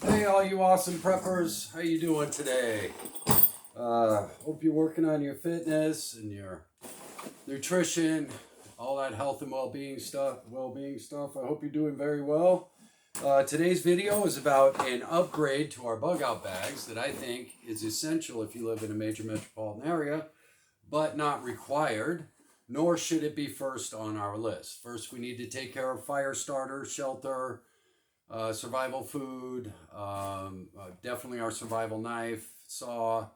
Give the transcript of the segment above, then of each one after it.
Hey, all you awesome preppers, how you doing today? Hope you're working on your fitness and your nutrition, all that health and well-being stuff. I hope you're doing very well. Today's video is about an upgrade to our bug-out bags that I think is essential if you live in a major metropolitan area, but not required, nor should it be first on our list. First, we need to take care of fire starter, shelter, survival food, definitely our survival knife, saw,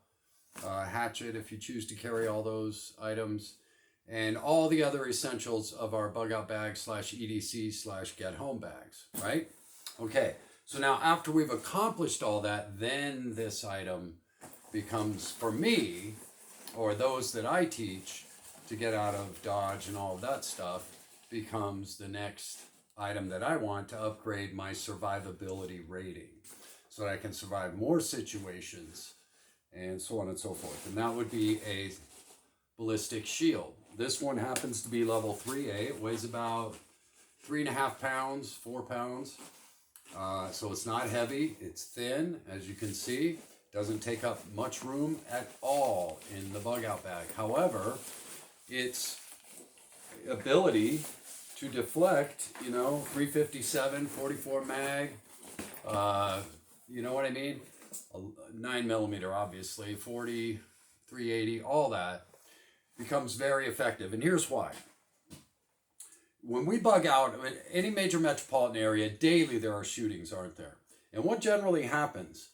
hatchet if you choose to carry all those items, and all the other essentials of our bug out bag slash EDC slash get home bags, right? Okay, so now after we've accomplished all that, then this item becomes, for me, or those that I teach to get out of Dodge and all of that stuff, becomes the next item that I want to upgrade my survivability rating so that I can survive more situations and so on and so forth. And that would be a ballistic shield. This one happens to be level 3A. It weighs about 3.5 pounds, 4 pounds. So it's not heavy. It's thin, as you can see. Doesn't take up much room at all in the bug out bag. However, its ability to deflect, 357, 44 mag, you know what I mean? 9mm, obviously, 40, 380, all that becomes very effective. And here's why. When we bug out in any major metropolitan area, daily there are shootings, aren't there? And what generally happens?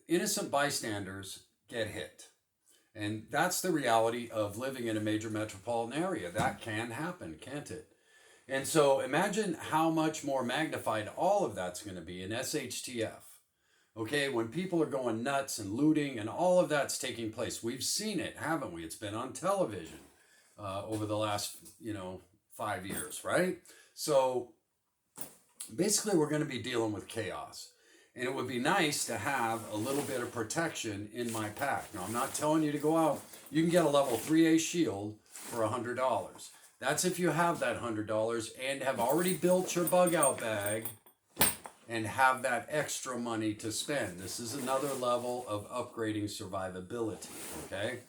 Innocent bystanders get hit. And that's the reality of living in a major metropolitan area. That can happen, can't it? And so imagine how much more magnified all of that's going to be in SHTF. Okay, when people are going nuts and looting and all of that's taking place. We've seen it, haven't we? It's been on television over the last, 5 years, right? So basically we're going to be dealing with chaos. And it would be nice to have a little bit of protection in my pack. Now, I'm not telling you to go out. You can get a level 3A shield for $100. That's if you have that $100 and have already built your bug out bag and have that extra money to spend. This is another level of upgrading survivability, okay?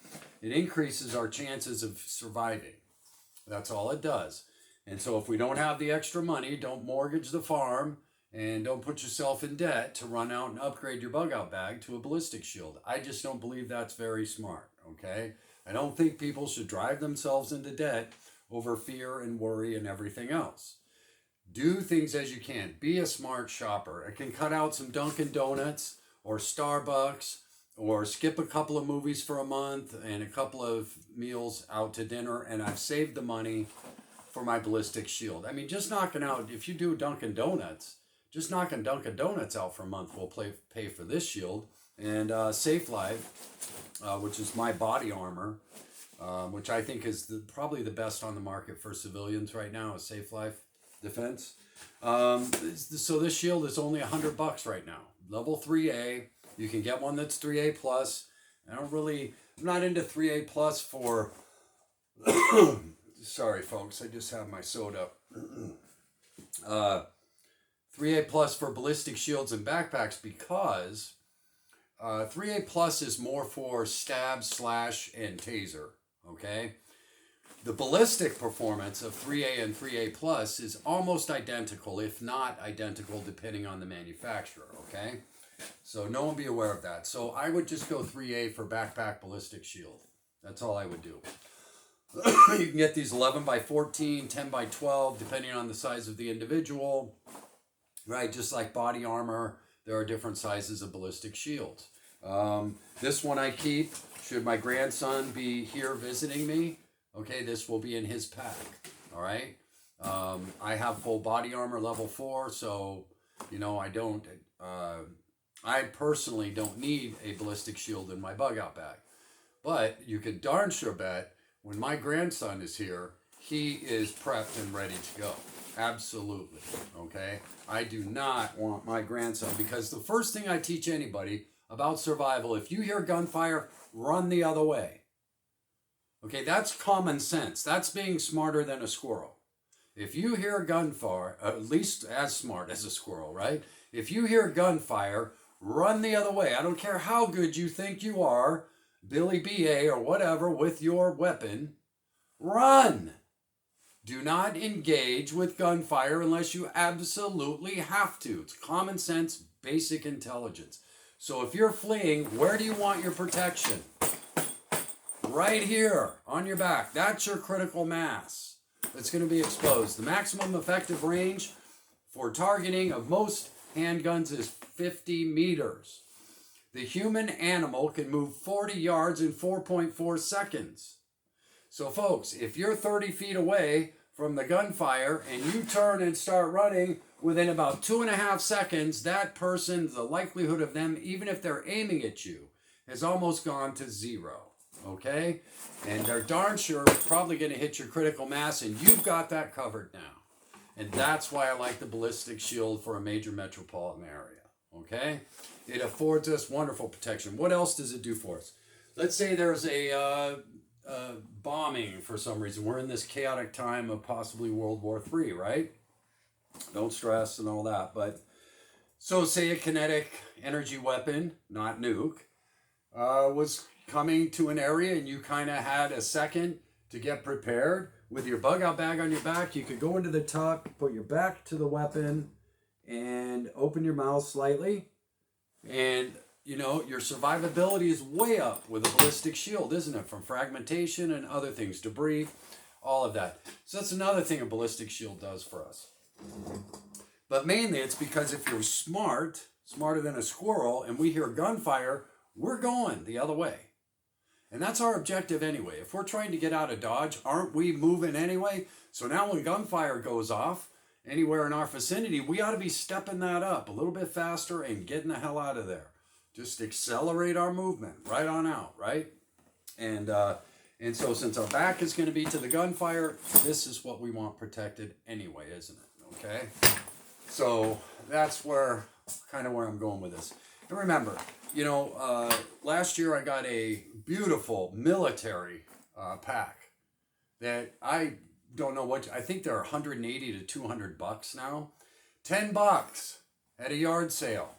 It increases our chances of surviving. That's all it does. And so if we don't have the extra money, don't mortgage the farm and don't put yourself in debt to run out and upgrade your bug out bag to a ballistic shield. I just don't believe that's very smart, okay? I don't think people should drive themselves into debt over fear and worry and everything else. Do things as you can. Be a smart shopper. It can cut out some Dunkin' Donuts or Starbucks or skip a couple of movies for a month and a couple of meals out to dinner, and I've saved the money for my ballistic shield. I mean, just knocking out, if you do Dunkin' Donuts, just knocking Dunkin' Donuts out for a month will pay for this shield. And Safe Life, which is my body armor, which I think is probably the best on the market for civilians right now, is Safe Life Defense. So this shield is only $100 right now. Level 3A. You can get one that's 3A plus. I'm not into 3A plus for, sorry folks, I just have my soda. 3A plus for ballistic shields and backpacks because 3A plus is more for stab, slash, and taser, okay? The ballistic performance of 3A and 3A plus is almost identical, if not identical, depending on the manufacturer, okay? So no one be aware of that. So I would just go 3A for backpack ballistic shield. That's all I would do. You can get these 11 by 14, 10 by 12, depending on the size of the individual, right? Just like body armor, there are different sizes of ballistic shields. This one I keep, should my grandson be here visiting me, okay, this will be in his pack, all right? I have full body armor level 4, so, I personally don't need a ballistic shield in my bug out bag. But you can darn sure bet when my grandson is here, he is prepped and ready to go. Absolutely, okay? I do not want my grandson, because the first thing I teach anybody about survival, if you hear gunfire, run the other way. Okay, that's common sense. That's being smarter than a squirrel. If you hear gunfire, at least as smart as a squirrel, right? If you hear gunfire, run the other way. I don't care how good you think you are, Billy B.A. or whatever, with your weapon. Run! Do not engage with gunfire unless you absolutely have to. It's common sense, basic intelligence. So if you're fleeing, where do you want your protection? Right here on your back. That's your critical mass that's going to be exposed. The maximum effective range for targeting of most handguns is 50 meters. The human animal can move 40 yards in 4.4 seconds. So folks, if you're 30 feet away from the gunfire and you turn and start running, within about 2.5 seconds, that person, the likelihood of them, even if they're aiming at you, has almost gone to zero. Okay? And they're darn sure probably going to hit your critical mass, and you've got that covered now. And that's why I like the ballistic shield for a major metropolitan area. Okay? It affords us wonderful protection. What else does it do for us? Let's say there's a bombing for some reason. We're in this chaotic time of possibly World War III, right? Don't stress and all that. But so say a kinetic energy weapon, not nuke, was coming to an area and you kind of had a second to get prepared. With your bug out bag on your back, you could go into the tuck, put your back to the weapon, and open your mouth slightly. And, you know, your survivability is way up with a ballistic shield, isn't it? From fragmentation and other things, debris, all of that. So that's another thing a ballistic shield does for us. But mainly it's because if you're smart, smarter than a squirrel, and we hear gunfire, we're going the other way. And that's our objective anyway. If we're trying to get out of Dodge, aren't we moving anyway? So now when gunfire goes off anywhere in our vicinity, we ought to be stepping that up a little bit faster and getting the hell out of there. Just accelerate our movement right on out, right? And so since our back is going to be to the gunfire, this is what we want protected anyway, isn't it? Okay? So that's where I'm going with this. And remember, you know, last year I got a beautiful military pack that I don't know what, I think they're 180 to $200 now. $10 at a yard sale.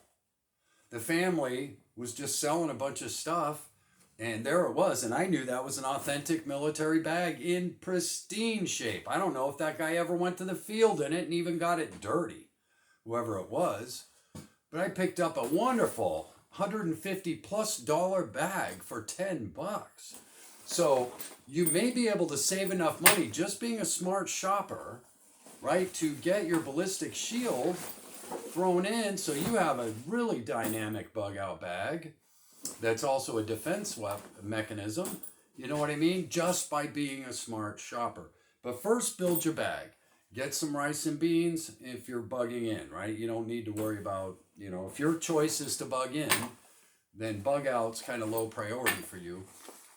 The family was just selling a bunch of stuff, and there it was, and I knew that was an authentic military bag in pristine shape. I don't know if that guy ever went to the field in it and even got it dirty, whoever it was. But I picked up a wonderful $150+ bag for $10. So you may be able to save enough money just being a smart shopper, right, to get your ballistic shield thrown in so you have a really dynamic bug out bag that's also a defense mechanism. You know what I mean? Just by being a smart shopper. But first, build your bag. Get some rice and beans if you're bugging in, right? You don't need to worry about, you know, if your choice is to bug in, then bug out's kind of low priority for you.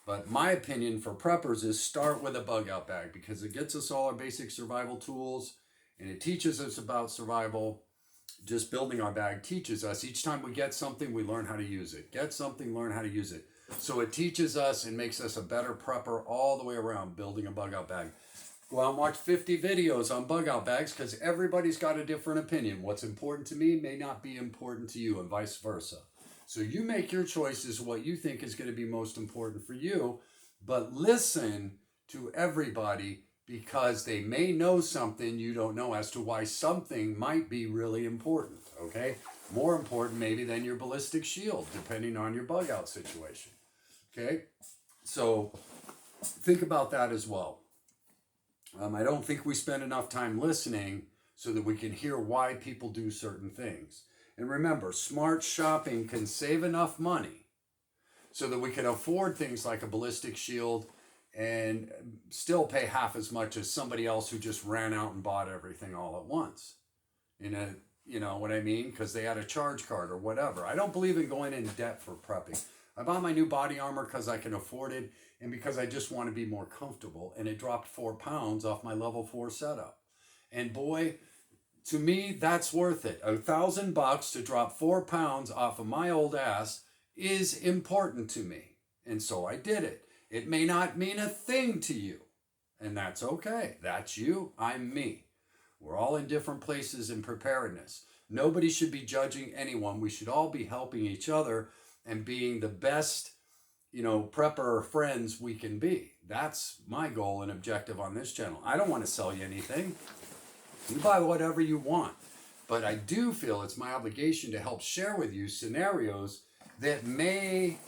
But my opinion for preppers is start with a bug out bag because it gets us all our basic survival tools and it teaches us about survival. Just building our bag teaches us. Each time we get something, we learn how to use it. Get something, learn how to use it. So it teaches us and makes us a better prepper all the way around building a bug out bag. Go out and watch 50 videos on bug out bags because everybody's got a different opinion. What's important to me may not be important to you and vice versa. So you make your choices what you think is going to be most important for you, but listen to everybody because they may know something you don't know as to why something might be really important, okay? More important maybe than your ballistic shield, depending on your bug out situation, okay? So think about that as well. I don't think we spend enough time listening so that we can hear why people do certain things. And remember, smart shopping can save enough money so that we can afford things like a ballistic shield and still pay half as much as somebody else who just ran out and bought everything all at once. You know what I mean? Because they had a charge card or whatever. I don't believe in going in debt for prepping. I bought my new body armor because I can afford it and because I just want to be more comfortable. And it dropped 4 pounds off my level 4 setup. And boy, to me, that's worth it. $1,000 to drop 4 pounds off of my old ass is important to me. And so I did it. It may not mean a thing to you. And that's okay. That's you. I'm me. We're all in different places in preparedness. Nobody should be judging anyone. We should all be helping each other and being the best, prepper friends we can be. That's my goal and objective on this channel. I don't want to sell you anything. You buy whatever you want. But I do feel it's my obligation to help share with you scenarios that may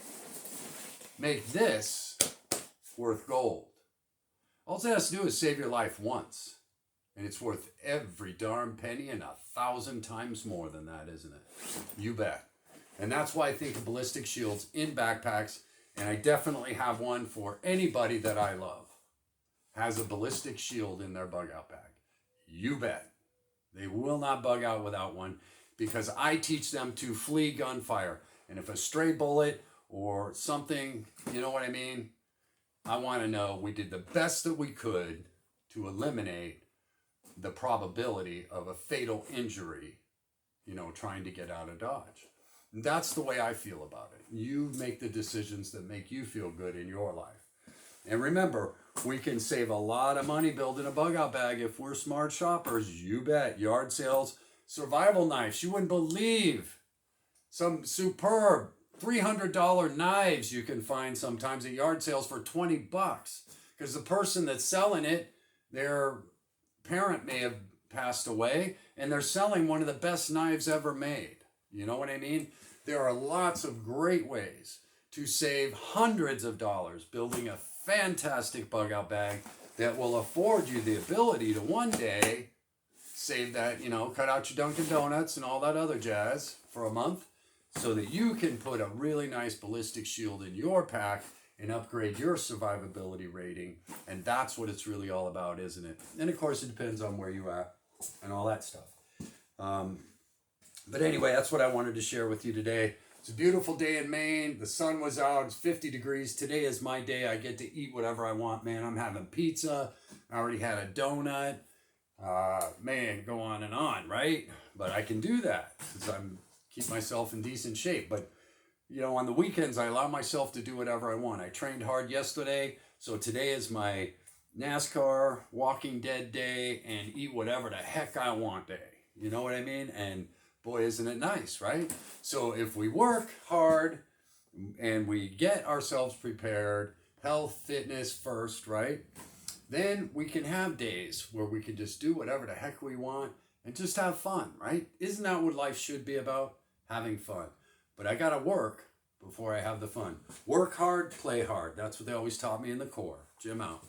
make this worth gold. All it has to do is save your life once. And it's worth every darn penny and 1,000 times more than that, isn't it? You bet. And that's why I think of ballistic shields in backpacks. And I definitely have one for anybody that I love. Has a ballistic shield in their bug out bag. You bet. They will not bug out without one because I teach them to flee gunfire. And if a stray bullet or something, you know what I mean? I want to know we did the best that we could to eliminate the probability of a fatal injury, trying to get out of Dodge. And that's the way I feel about it. You make the decisions that make you feel good in your life. And remember, we can save a lot of money building a bug out bag if we're smart shoppers. You bet. Yard sales, survival knives. You wouldn't believe some superb $300 knives you can find sometimes at yard sales for $20 because the person that's selling it, their parent may have passed away and they're selling one of the best knives ever made. You know what I mean? There are lots of great ways to save hundreds of dollars building a fantastic bug out bag that will afford you the ability to one day save that, cut out your Dunkin' Donuts and all that other jazz for a month so that you can put a really nice ballistic shield in your pack and upgrade your survivability rating. And that's what it's really all about, isn't it? And of course, it depends on where you're at and all that stuff. But anyway, that's what I wanted to share with you today. It's a beautiful day in Maine. The sun was out. It's 50 degrees. Today is my day. I get to eat whatever I want, man. I'm having pizza. I already had a donut. Man, go on and on, right? But I can do that because I'm keep myself in decent shape. But on the weekends, I allow myself to do whatever I want. I trained hard yesterday, so today is my NASCAR Walking Dead day and eat whatever the heck I want day. You know what I mean? And boy, isn't it nice, right? So if we work hard and we get ourselves prepared, health, fitness first, right? Then we can have days where we can just do whatever the heck we want and just have fun, right? Isn't that what life should be about? Having fun. But I gotta work before I have the fun. Work hard, play hard. That's what they always taught me in the Corps. Jim out.